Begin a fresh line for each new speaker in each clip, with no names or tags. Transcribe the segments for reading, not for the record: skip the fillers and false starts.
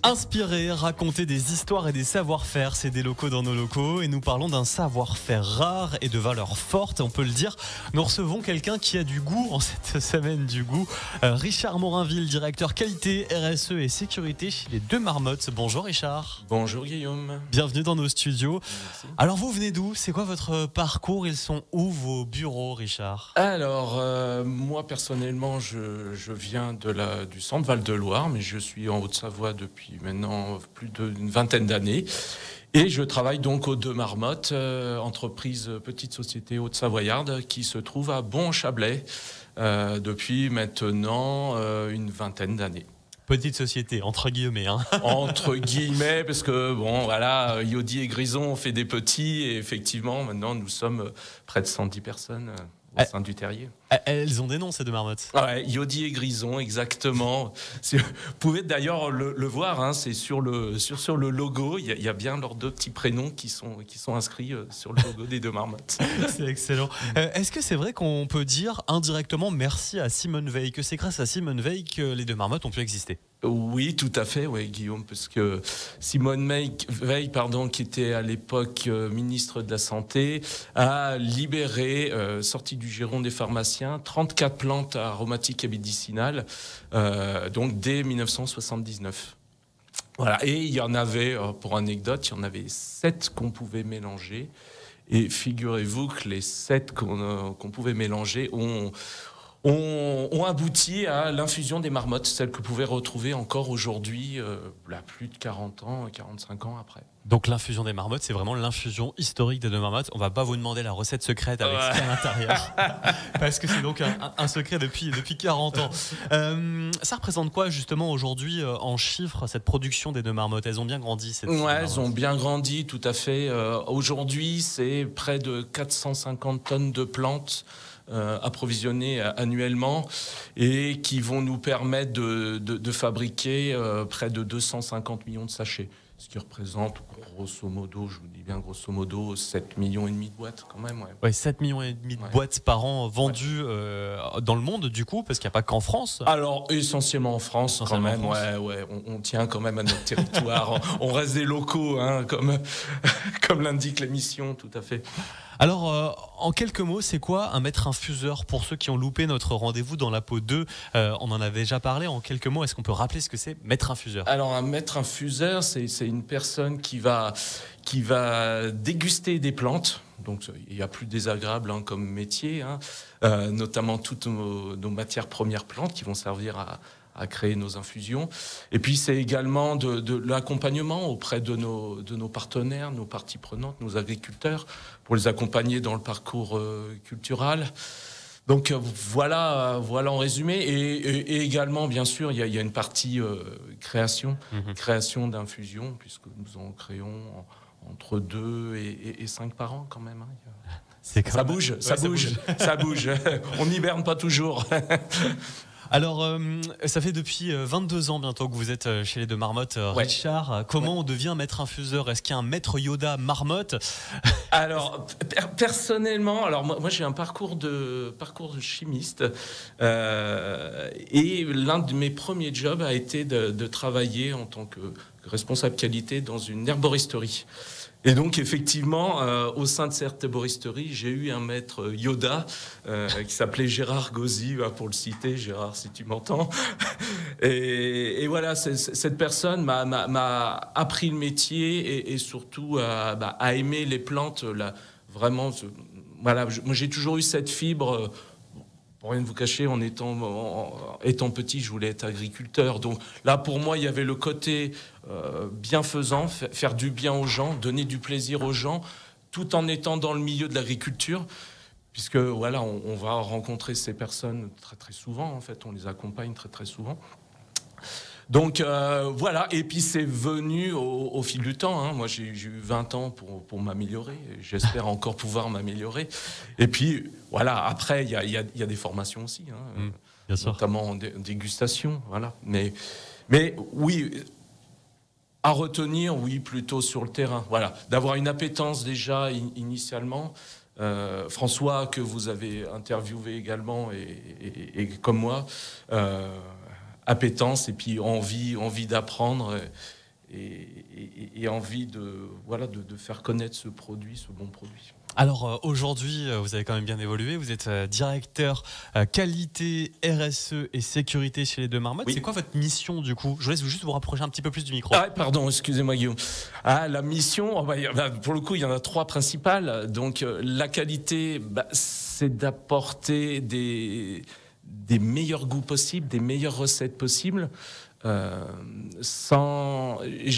Inspirer, raconter des histoires et des savoir-faire, c'est des locaux dans nos locaux et nous parlons d'un savoir-faire rare et de valeurs fortes, on peut le dire. Nous recevons quelqu'un qui a du goût en cette semaine du goût. Richard Morinville, directeur qualité, RSE et sécurité chez les Deux Marmottes. Bonjour Richard.
Bonjour Guillaume.
Bienvenue dans nos studios.
Merci.
Alors vous venez d'où? C'est quoi votre parcours? Ils sont où vos bureaux, Richard?
Alors, moi personnellement, je viens du centre Val-de-Loire, mais je suis en Haute-Savoie depuis maintenant plus d'une vingtaine d'années. Et je travaille donc aux Deux Marmottes, entreprise petite société haute-savoyarde qui se trouve à Bon-Chablais depuis maintenant une vingtaine d'années.
Petite société, entre guillemets. Hein.
Entre guillemets, parce que bon, voilà, Yodi et Grison ont fait des petits, et effectivement, maintenant, nous sommes près de 110 personnes au sein du terrier.
Elles ont des noms, ces Deux Marmottes.
Ouais, Yodi et Grison, exactement. Vous pouvez d'ailleurs le voir, hein, c'est sur le logo, il y a bien leurs deux petits prénoms qui sont inscrits sur le logo des Deux Marmottes.
C'est excellent. Est-ce que c'est vrai qu'on peut dire indirectement merci à Simone Veil, que c'est grâce à Simone Veil que les Deux Marmottes ont pu exister?
Oui, tout à fait, oui, Guillaume, parce que Simone Veil, qui était à l'époque ministre de la Santé, a libéré, sorti du giron des pharmaciens, 34 plantes aromatiques et médicinales, donc dès 1979. Voilà, et il y en avait, pour anecdote, il y en avait 7 qu'on pouvait mélanger, et figurez-vous que les 7 qu'on pouvait mélanger ont abouti à l'infusion des marmottes, celle que vous pouvez retrouver encore aujourd'hui, plus de 40 ans, 45 ans après.
Donc l'infusion des marmottes, c'est vraiment l'infusion historique des Deux Marmottes. On va pas vous demander la recette secrète avec ce qu'il y a à l'intérieur, parce que c'est donc un secret depuis 40 ans. Ça représente quoi justement aujourd'hui en chiffres, cette production des Deux Marmottes? Elles ont bien grandi,
elles ont bien grandi, tout à fait. Aujourd'hui, c'est près de 450 tonnes de plantes approvisionnées annuellement et qui vont nous permettre de fabriquer près de 250 millions de sachets. Ce qui représente grosso modo, je vous dis bien grosso modo, 7,5 millions de boîtes quand même.
Ouais, 7,5 millions de boîtes par an vendues dans le monde du coup, parce qu'il n'y a pas qu'en France.
Alors essentiellement en France quand même, on tient quand même à notre territoire, on reste des locaux, hein, comme l'indique l'émission, tout à fait.
Alors, en quelques mots, c'est quoi un maître infuseur? Pour ceux qui ont loupé notre rendez-vous dans la peau 2, on en avait déjà parlé. En quelques mots, est-ce qu'on peut rappeler ce que c'est, maître infuseur?
Alors, un maître infuseur, c'est une personne qui va déguster des plantes. Donc, il y a plus désagréable comme métier, hein, notamment toutes nos matières premières plantes qui vont servir à créer nos infusions. Et puis, c'est également de l'accompagnement auprès de nos partenaires, nos parties prenantes, nos agriculteurs, pour les accompagner dans le parcours culturel. Donc, voilà en résumé. Et également, bien sûr, il y a une partie création d'infusions, puisque nous en créons entre 2 et 5 par an quand même. Hein. Ça bouge. On n'hiberne pas toujours.
Alors, ça fait depuis 22 ans bientôt que vous êtes chez les Deux Marmottes, Richard. Comment on devient maître infuseur? Est-ce qu'il y a un maître Yoda marmotte?
Alors, personnellement, moi j'ai un parcours de chimiste et l'un de mes premiers jobs a été de travailler en tant que responsable qualité dans une herboristerie. Et donc, effectivement, au sein de cette herboristerie, j'ai eu un maître Yoda qui s'appelait Gérard Gauzy, pour le citer, Gérard, si tu m'entends. Et voilà, cette personne m'a appris le métier et surtout à aimer les plantes. Vraiment, voilà, moi, j'ai toujours eu cette fibre. Pour rien vous cacher, en étant petit, je voulais être agriculteur. Donc là, pour moi, il y avait le côté bienfaisant, faire du bien aux gens, donner du plaisir aux gens, tout en étant dans le milieu de l'agriculture. Puisque voilà, on va rencontrer ces personnes très très souvent, en fait, on les accompagne très très souvent. Donc voilà, et puis c'est venu au fil du temps, hein. Moi j'ai eu 20 ans pour m'améliorer, j'espère encore pouvoir m'améliorer. Et puis voilà, après il y a des formations aussi, hein,
bien sûr.
Notamment en dégustation, voilà. Mais oui, à retenir, oui, plutôt sur le terrain, voilà, d'avoir une appétence déjà initialement. François, que vous avez interviewé également, et comme moi, appétence et puis envie d'apprendre et envie de faire connaître ce bon produit.
Alors aujourd'hui, vous avez quand même bien évolué. Vous êtes directeur qualité, RSE et sécurité chez les Deux Marmottes. Oui. C'est quoi votre mission du coup? Je vous laisse juste vous rapprocher un petit peu plus du micro.
Ah, pardon, excusez-moi Guillaume. La mission, pour le coup, il y en a 3 principales. Donc la qualité, c'est d'apporter des meilleurs goûts possibles, des meilleures recettes possibles. Je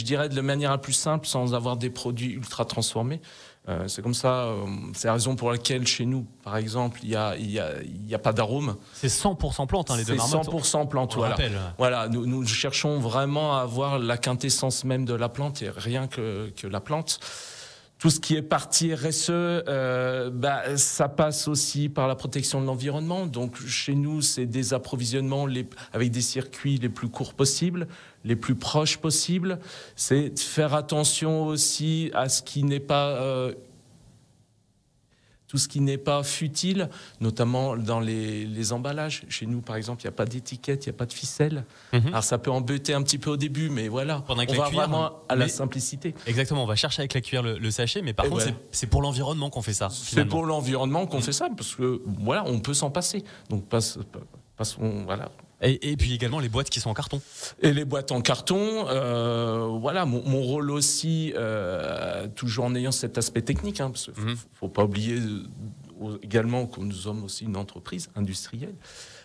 dirais de manière la plus simple, sans avoir des produits ultra transformés. C'est comme ça, c'est la raison pour laquelle chez nous, par exemple, il y a pas d'arôme.
C'est 100% plante, les Deux Marmottes.
C'est 100% plante, voilà. Nous cherchons vraiment à avoir la quintessence même de la plante et rien que la plante. Tout ce qui est partie RSE, ça passe aussi par la protection de l'environnement. Donc chez nous, c'est des approvisionnements avec des circuits les plus courts possibles, les plus proches possibles. C'est de faire attention aussi à ce qui n'est pas tout ce qui n'est pas futile, notamment dans les emballages. Chez nous, par exemple, il n'y a pas d'étiquette, il n'y a pas de ficelle. Alors ça peut embêter un petit peu au début, mais voilà, on va vraiment à la simplicité.
Exactement, on va chercher avec la cuillère le sachet, mais par contre, c'est pour l'environnement qu'on fait ça.
C'est pour l'environnement qu'on fait ça, parce que voilà, on peut s'en passer. Donc voilà.
Et puis également les boîtes qui sont en carton.
Et les boîtes en carton, mon rôle aussi, toujours en ayant cet aspect technique, parce qu'il ne faut pas oublier également que nous sommes aussi une entreprise industrielle.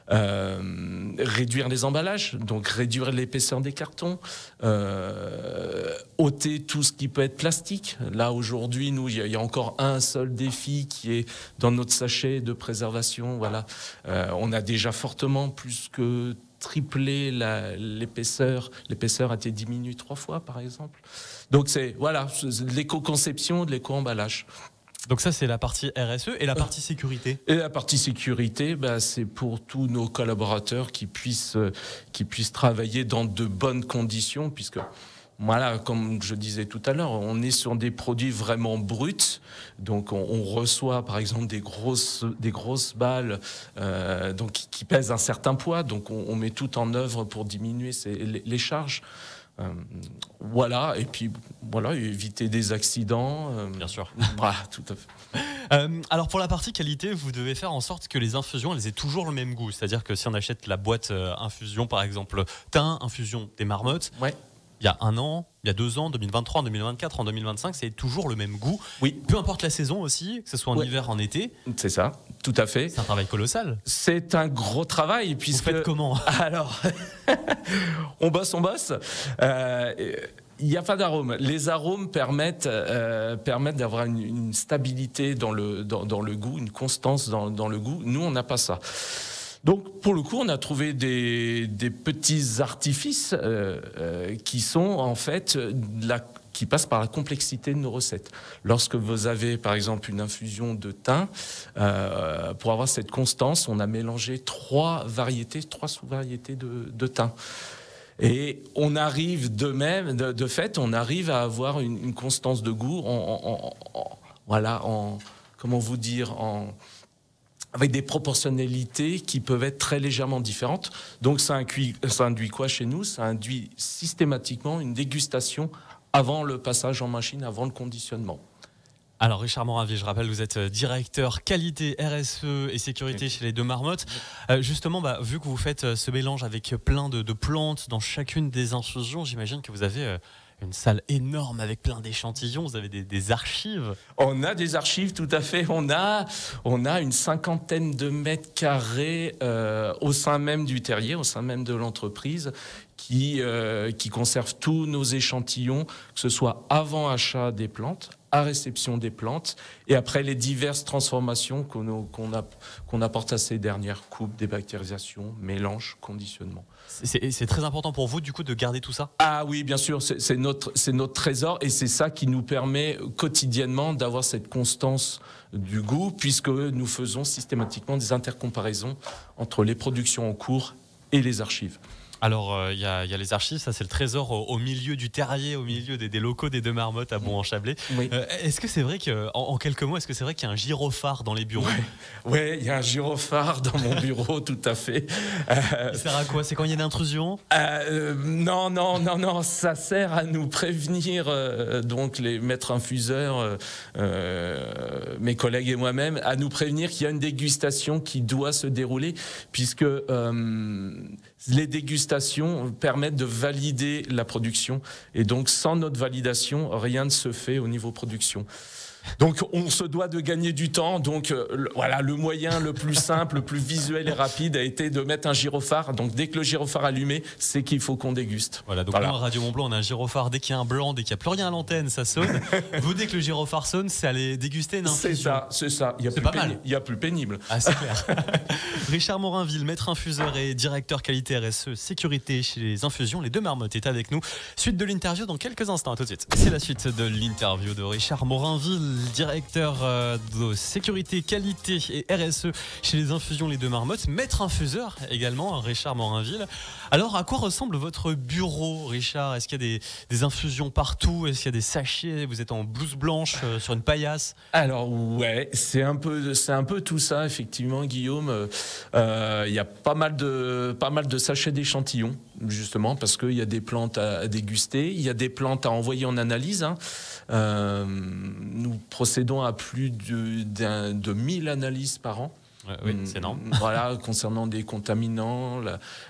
Réduire les emballages, donc réduire l'épaisseur des cartons, ôter tout ce qui peut être plastique. Là aujourd'hui, nous, il y a encore un seul défi qui est dans notre sachet de préservation. Voilà, on a déjà fortement plus que triplé l'épaisseur. L'épaisseur a été diminuée 3 fois, par exemple. Donc c'est de l'éco-conception, de l'éco-emballage.
Donc ça, c'est la partie RSE et la partie sécurité.
Et la partie sécurité, c'est pour tous nos collaborateurs qui puissent travailler dans de bonnes conditions, puisque voilà, comme je disais tout à l'heure, on est sur des produits vraiment bruts. Donc on reçoit par exemple des grosses balles donc qui pèsent un certain poids. Donc on met tout en œuvre pour diminuer les charges. Et puis éviter des accidents.
Bien sûr.
Voilà, tout à fait.
Alors pour la partie qualité, vous devez faire en sorte que les infusions elles aient toujours le même goût. C'est-à-dire que si on achète la boîte infusion, par exemple thym, infusion des Marmottes, il y a 1 an, il y a 2 ans, 2023, en 2024, en 2025, c'est toujours le même goût.
Oui.
Peu importe la saison aussi, que ce soit en hiver, en été.
C'est ça, tout à fait.
C'est un travail colossal.
C'est un gros travail. Puisque...
Vous faites comment?
Alors, on bosse. Il n'y a pas d'arôme. Les arômes permettent d'avoir une stabilité dans le goût, une constance dans le goût. Nous, on n'a pas ça. Donc, pour le coup, on a trouvé des petits artifices qui sont en fait qui passent par la complexité de nos recettes. Lorsque vous avez, par exemple, une infusion de thym, pour avoir cette constance, on a mélangé 3 sous-variétés de thym. Et on arrive de fait, on arrive à avoir une constance de goût avec des proportionnalités qui peuvent être très légèrement différentes. Donc ça induit quoi chez nous? Ça induit systématiquement une dégustation avant le passage en machine, avant le conditionnement.
Alors Richard Moravier, je rappelle, vous êtes directeur qualité, RSE et sécurité chez les Deux Marmottes. Justement, vu que vous faites ce mélange avec plein de plantes dans chacune des infusions, j'imagine que vous avez une salle énorme avec plein d'échantillons. Vous avez des archives.
On a des archives, tout à fait. On a une 50aine de mètres carrés au sein même du terrier, au sein même de l'entreprise, qui conserve tous nos échantillons, que ce soit avant achat des plantes, à réception des plantes, et après les diverses transformations qu'on apporte à ces dernières: coupes, débactérisation, mélange, conditionnement.
C'est très important pour vous, du coup, de garder tout ça?
Ah oui, bien sûr, c'est notre trésor, et c'est ça qui nous permet quotidiennement d'avoir cette constance du goût, puisque nous faisons systématiquement des intercomparaisons entre les productions en cours et les archives.
Alors, il y a les archives, ça c'est le trésor au milieu du terrier, au milieu des locaux des Deux Marmottes à Bon-en-Chablais.
Oui.
Est-ce que c'est vrai en quelques mots, est-ce que c'est vrai qu'il y a un gyrophare dans les bureaux?
Ouais, il y a un gyrophare dans mon bureau, tout à fait.
Il sert à quoi? C'est quand il y a une intrusion?
Non, ça sert à nous prévenir, donc les maîtres infuseurs, mes collègues et moi-même, à nous prévenir qu'il y a une dégustation qui doit se dérouler, puisque les dégustations permettent de valider la production, et donc sans notre validation, rien ne se fait au niveau production. Donc on se doit de gagner du temps, donc voilà, le moyen le plus simple, le plus visuel et rapide a été de mettre un gyrophare. Donc dès que le gyrophare est allumé, c'est qu'il faut qu'on déguste.
Voilà, donc nous à Radio Mont-Blanc on a un gyrophare, dès qu'il y a un blanc, dès qu'il n'y a plus rien à l'antenne, ça sonne. Vous, dès que le gyrophare sonne, c'est aller déguster une infusion.
C'est ça, il y a plus pénible.
Ah, c'est clair. Richard Morinville, maître infuseur et directeur qualité RSE sécurité chez les infusions, les Deux Marmottes, est avec nous. Suite de l'interview dans quelques instants, à tout de suite. C'est la suite de l'interview de Richard Morinville, directeur de sécurité, qualité et RSE chez les infusions Les Deux Marmottes, maître infuseur également, Richard Morinville. Alors, à quoi ressemble votre bureau, Richard? Est-ce qu'il y a des infusions partout? Est-ce qu'il y a des sachets? Vous êtes en blouse blanche sur une paillasse?
Alors ouais, c'est un peu tout ça, effectivement, Guillaume. Il y a pas mal de sachets d'échantillons, justement, parce qu'il y a des plantes à déguster, il y a des plantes à envoyer en analyse. Nous procédons à plus de 1000 analyses par an.
Oui, c'est énorme.
Voilà, concernant des contaminants,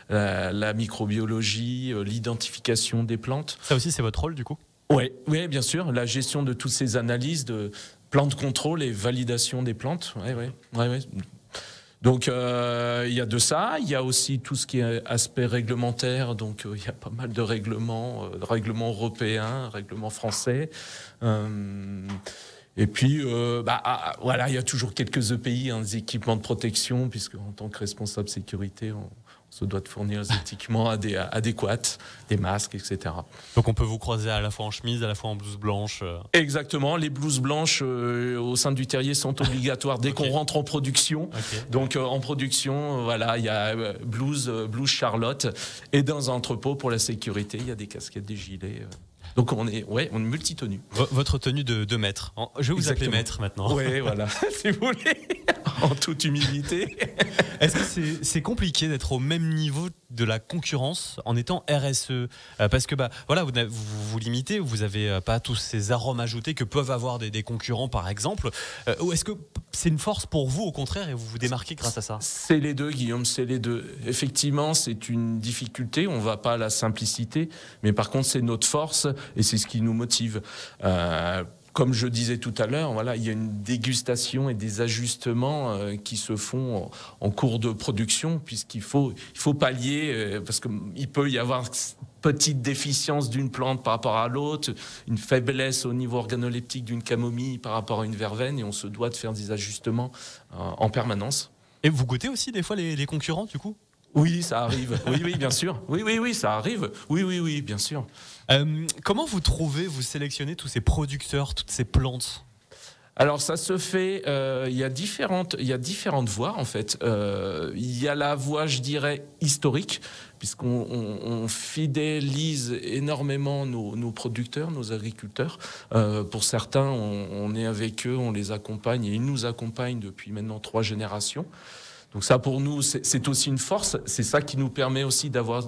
la microbiologie, l'identification des plantes.
Ça aussi, c'est votre rôle, du coup?
Oui, bien sûr. La gestion de toutes ces analyses de plans de contrôle et validation des plantes. Ouais. Donc, il y a de ça. Il y a aussi tout ce qui est aspect réglementaire. Donc, il y a pas mal de règlements européens, règlements français. Et puis, voilà, il y a toujours quelques EPI, des équipements de protection, puisque en tant que responsable sécurité, on se doit de fournir les équipements adéquats, des masques, etc.
Donc on peut vous croiser à la fois en chemise, à la fois en blouse blanche.
Exactement, les blouses blanches au sein du terrier sont obligatoires dès qu'on rentre en production. Donc en production, voilà, il y a blouse Charlotte, et dans un entrepôt pour la sécurité, il y a des casquettes, des gilets. Donc on est multi-tenue.
Votre tenue de maître. Je vais vous appeler maître maintenant.
Oui, voilà, si vous voulez, en toute humilité.
Est-ce que c'est compliqué d'être au même niveau de la concurrence en étant RSE? Parce que voilà, vous vous limitez, vous n'avez pas tous ces arômes ajoutés que peuvent avoir des concurrents, par exemple. Ou est-ce que c'est une force pour vous, au contraire, et vous vous démarquez grâce à ça?
C'est les deux, Guillaume, c'est les deux. Effectivement, c'est une difficulté, on ne va pas à la simplicité, mais par contre, c'est notre force et c'est ce qui nous motive. Comme je disais tout à l'heure, voilà, il y a une dégustation et des ajustements qui se font en cours de production, puisqu'il faut pallier, parce qu'il peut y avoir petite déficience d'une plante par rapport à l'autre, une faiblesse au niveau organoleptique d'une camomille par rapport à une verveine, et on se doit de faire des ajustements en permanence.
Et vous goûtez aussi des fois les concurrents, du coup?
Oui, ça arrive. Oui, bien sûr. Oui, ça arrive. Oui, bien sûr.
Comment vous sélectionnez tous ces producteurs, toutes ces plantes?
Alors ça se fait, il y a différentes voies en fait. Il y a la voie, je dirais, historique, puisqu'on fidélise énormément nos producteurs, nos agriculteurs. Pour certains, on est avec eux, on les accompagne, et ils nous accompagnent depuis maintenant 3 générations. Donc ça, pour nous, c'est aussi une force. C'est ça qui nous permet aussi d'avoir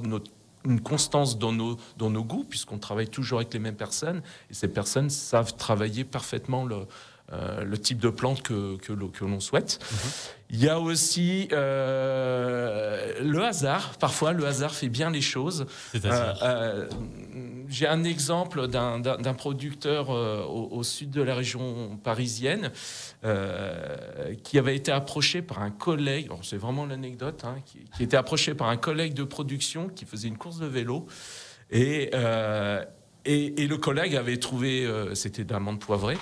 une constance dans nos goûts, puisqu'on travaille toujours avec les mêmes personnes. Et ces personnes savent travailler parfaitement le type de plante que l'on souhaite. Il y a aussi le hasard. Parfois, le hasard fait bien les choses. J'ai un exemple d'un producteur au sud de la région parisienne qui avait été approché par un collègue, c'est vraiment l'anecdote, qui était approché par un collègue de production qui faisait une course de vélo. Et le collègue avait trouvé, c'était d'amande poivrée,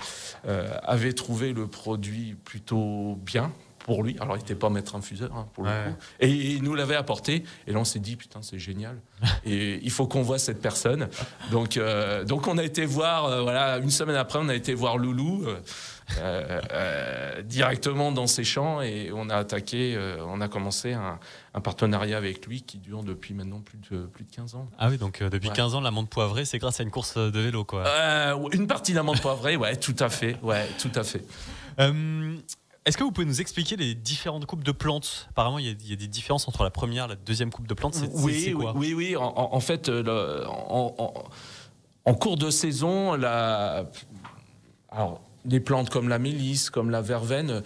avait trouvé le produit plutôt bien pour lui. Alors, il n'était pas maître infuseur, pour le coup. Et il nous l'avait apporté. Et là, on s'est dit, putain, c'est génial. Et il faut qu'on voit cette personne. Donc on a été voir, voilà, une semaine après, on a été voir Loulou. directement dans ses champs et on a commencé un partenariat avec lui qui dure depuis maintenant plus de 15 ans.
Ah oui, donc depuis 15 ans, l'amande poivrée, c'est grâce à une course de vélo, quoi.
Une partie d'amande poivrée, ouais, tout à fait.
Est-ce que vous pouvez nous expliquer les différentes coupes de plantes? Apparemment, il y a des différences entre la première et la deuxième coupe de plantes. C'est quoi?
Oui. En fait, en cours de saison, alors, des plantes comme la mélisse, comme la verveine,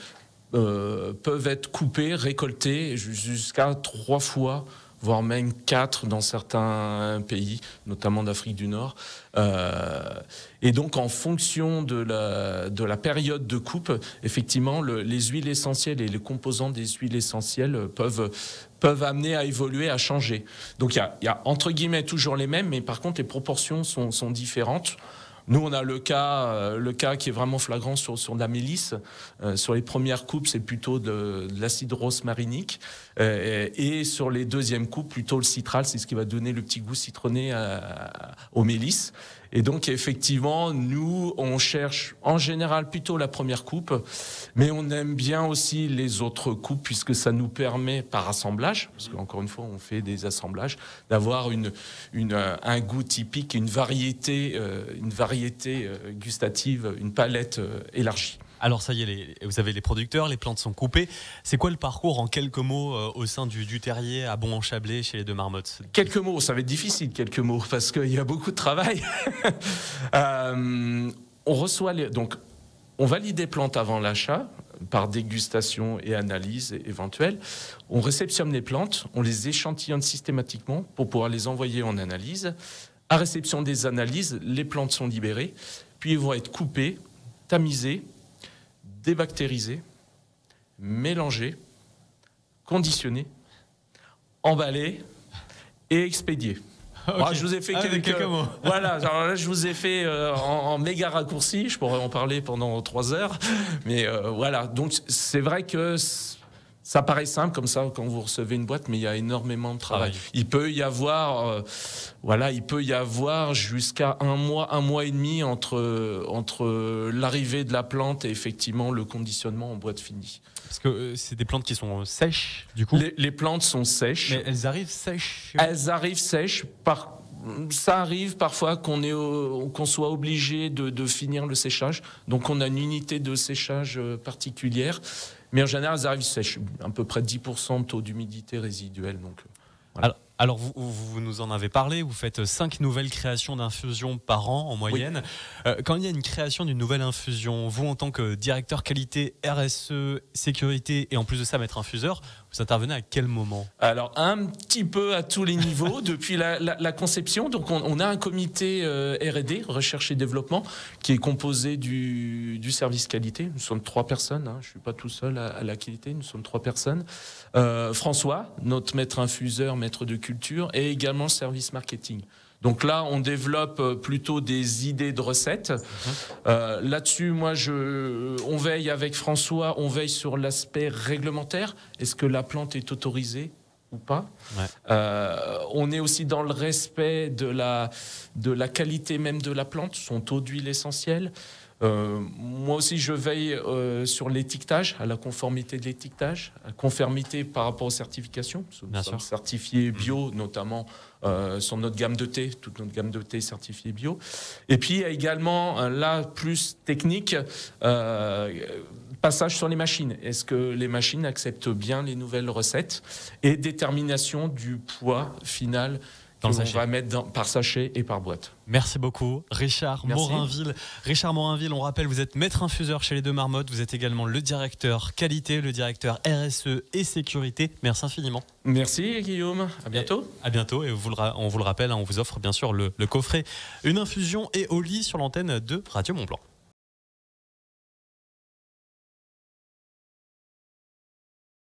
peuvent être coupées, récoltées jusqu'à 3 fois, voire même 4 dans certains pays, notamment d'Afrique du Nord. Et donc, en fonction de la période de coupe, effectivement, les huiles essentielles et les composants des huiles essentielles peuvent amener à évoluer, à changer. Donc, il y a entre guillemets toujours les mêmes, mais par contre, les proportions sont différentes. Nous, on a le cas qui est vraiment flagrant sur la mélisse. Sur les premières coupes, c'est plutôt de l'acide rosmarinique. Et sur les deuxièmes coupes, plutôt le citral. C'est ce qui va donner le petit goût citronné aux mélisses. Et donc, effectivement, nous, on cherche en général plutôt la première coupe. Mais on aime bien aussi les autres coupes puisque ça nous permet, par assemblage, parce qu'encore une fois, on fait des assemblages, d'avoir un goût typique, une variété gustative, une palette élargie.
Alors ça y est, vous avez les producteurs, les plantes sont coupées. C'est quoi le parcours en quelques mots au sein du terrier à Bon-en-Chablais chez les Deux Marmottes?
Quelques mots, ça va être difficile, quelques mots, parce qu'il y a beaucoup de travail. On valide des plantes avant l'achat, par dégustation et analyse éventuelle. On réceptionne les plantes, on les échantillonne systématiquement pour pouvoir les envoyer en analyse. À réception des analyses, les plantes sont libérées, puis elles vont être coupées, tamisées, débactérisées, mélangées, conditionnées, emballées et expédiées.
Okay.
Moi, je vous ai fait quelques
mots.
Voilà, alors là, je vous ai fait en méga raccourci. Je pourrais en parler pendant 3 heures, mais voilà. Donc c'est vrai que ça paraît simple comme ça quand vous recevez une boîte, mais il y a énormément de travail. Il peut y avoir, jusqu'à un mois et demi entre l'arrivée de la plante et effectivement le conditionnement en boîte finie.
Parce que c'est des plantes qui sont sèches, du coup.
Les plantes sont sèches.
Mais elles arrivent sèches.
Elles arrivent sèches. Ça arrive parfois qu'on soit obligé de finir le séchage. Donc on a une unité de séchage particulière. Mais en général, elles arrivent sèches. À peu près 10% de taux d'humidité résiduel. Donc, voilà.
Alors vous nous en avez parlé, vous faites 5 nouvelles créations d'infusions par an en moyenne. Oui. Quand il y a une création d'une nouvelle infusion, vous en tant que directeur qualité, RSE, sécurité et en plus de ça maître infuseur, vous intervenez à quel moment?
Alors un petit peu à tous les niveaux, depuis la conception. Donc on a un comité R&D, recherche et développement, qui est composé du service qualité. Nous sommes 3 personnes, je ne suis pas tout seul à la qualité, nous sommes 3 personnes. François, notre maître infuseur, maître de culture, et également le service marketing. Donc là, on développe plutôt des idées de recettes. Là-dessus, on veille avec François, on veille sur l'aspect réglementaire. Est-ce que la plante est autorisée ou pas? On est aussi dans le respect de la qualité même de la plante, son taux d'huile essentielle. Moi aussi, je veille sur l'étiquetage, à la conformité de l'étiquetage, à la conformité par rapport aux certifications. Nous sommes certifiés bio, notamment sur notre gamme de thé. Toute notre gamme de thé est certifiée bio. Et puis, il y a également, là, plus technique, passage sur les machines. Est-ce que les machines acceptent bien les nouvelles recettes? Et détermination du poids final qu'on va mettre par sachet et par boîte.
Merci beaucoup, Richard Morinville. Richard Morinville, on rappelle, vous êtes maître infuseur chez les Deux Marmottes. Vous êtes également le directeur qualité, le directeur RSE et sécurité. Merci infiniment.
Merci Guillaume. À bientôt.
À bientôt. Et on vous le rappelle, on vous offre bien sûr le coffret Une infusion et au lit sur l'antenne de Radio Mont Blanc.